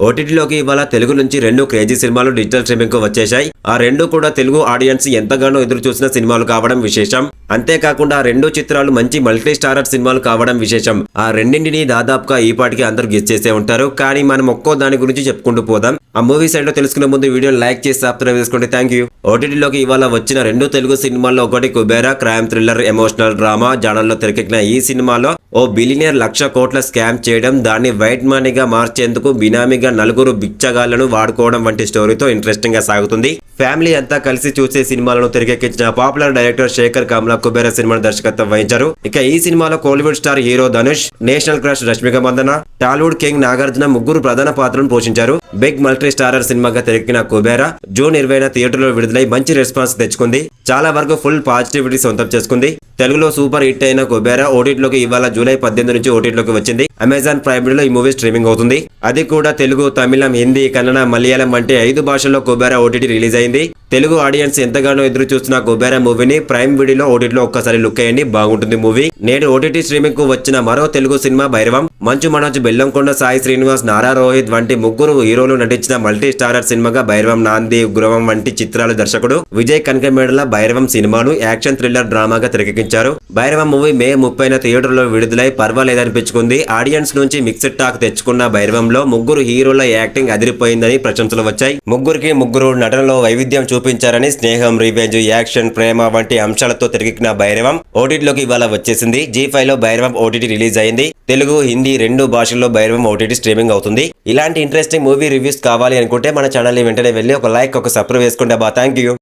ఓటీటీలోకి ఇవాళ తెలుగు నుంచి 2 క్రేజీ సినిమాలు డిజిటల్ స్ట్రీమింగ్ కు వచ్చేశాయి. ఆ 2 కూడా తెలుగు ఆడియన్స్ ఎంతగానో ఎదురు చూసిన సినిమాలు కావడం విశేషం. అంతేకాకుండా ఆ 2 చిత్రాలు మంచి మల్టీ స్టారర్ సినిమాలు కావడం విశేషం. ఆ రెండింటిని దాదాపుగా ఈపాటికి అందరూ గెస్ చేసే ఉంటారు. కానీ మనం ఒక్కో దాని గురించి చెప్పుకుంటూ పోదాం. ఆ మూవీస్ ఏంటో తెలుసుకునే ముందు వీడియోని లైక్ చేసి సబ్స్క్రైబ్ చేసుకోండి. Thank you. ఓటీటీలోకి ఇవాళ వచ్చిన 2 తెలుగు సినిమాల్లో ఒకటి Kubera, crime thriller emotional drama జానర్లో తెరకెక్కిన ఈ సినిమాలో ఓ బిలియనియర్ 1,00,00,000 కోట్ల స్కామ్ చేయడం, దాన్ని వైట్ మనీగా మార్చేందుకు బినామీగా 4 బిచ్చగాళ్లను వాడుకోవడం వంటి స్టోరీతో ఇంట్రెస్టింగ్ గా సాగుతుంది. ఫ్యామిలీ అంతా కలిసి చూసే సినిమాలను తెరకెక్కించిన పాపులర్ డైరెక్టర్ శేఖర్ కమ్లా కుబేరా సినిమాను దర్శకత్వం వహించారు. ఇక ఈ సినిమాలో Kollywood star hero Dhanush, national crush Rashmika Mandanna, Tollywood king Nagarjuna ముగ్గురు ప్రధాన పాత్రలను పోషించారు. బిగ్ మల్టీ స్టారర్ సినిమాగా తెరకెక్కిన కుబేరా జూన్ 20న థియేటర్లో విడుదలై మంచి రెస్పాన్స్ తెచ్చుకుంది. చాలా వరకు ఫుల్ పాజిటివిటీ సొంతం చేసుకుంది. తెలుగులో సూపర్ హిట్ అయిన కుబేరా ఓటీటీలోకి ఇవాళ జూలై 18 నుంచి ఓటీటీలోకి వచ్చింది. అమెజాన్ ప్రైమ్ వీడియోలో ఈ మూవీ స్ట్రీమింగ్ అవుతుంది. అది కూడా తెలుగు, తమిళం, హిందీ, కన్నడ, మలయాళం వంటి 5 భాషల్లో కుబేరా ఓటీటీ రిలీజ్ అయింది. తెలుగు ఆడియన్స్ ఎంతగానో ఎదురు చూస్తున్న కుబేరా మూవీని ప్రైమ్ వీడియోలో ఓటీటీలో ఒక్కసారి లుక్ అయ్యండి, బాగుంటుంది మూవీ. నేడు ఓటీటీ స్ట్రీమింగ్ కు వచ్చిన మరో తెలుగు సినిమా భైరవం. మంచు మనోజ్, బెల్లంకొండ సాయి శ్రీనివాస్, నారా రోహిత్ వంటి ముగ్గురు హీరోలు నటించిన మల్టీ స్టారర్ సినిమాగా భైరవం, నాంది, ఉగ్రవం వంటి చిత్రాల దర్శకుడు విజయ్ కనకమేడల భైరవం సినిమాను యాక్షన్ థ్రిల్లర్ డ్రామాగా తెరకెక్కించారు. భైరవం మూవీ మే 30న థియేటర్లో విడుదలై పర్వాలేదనిపించుకుంది. ఆడియన్స్ నుంచి మిక్స్డ్ టాక్ తెచ్చుకున్న భైరవంలో ముగ్గురు హీరోల యాక్టింగ్ అదిరిపోయిందని ప్రశంసలు వచ్చాయి. ముగ్గురు నటనలో వైవిధ్యం చూపించారని, స్నేహం, రివెంజ్, యాక్షన్, ప్రేమ వంటి అంశాలతో తెరకెక్కిన భైరవం ఓటీటీలోకి ఇవాళ వచ్చేసింది. G5లో భైరవం ఓటీటీ రిలీజ్ అయింది. తెలుగు, హిందీ 2 భాషల్లో భైరవం ఓటీటీ స్ట్రీమింగ్ అవుతుంది. ఇలాంటి ఇంట్రెస్టింగ్ మూవీ రివ్యూస్ కావాలి అనుకుంటే మన ఛానల్ ని వెంటనే వెళ్ళి ఒక లైక్, ఒక సబ్స్క్రైబ్ చేసుకోండి. Thank you.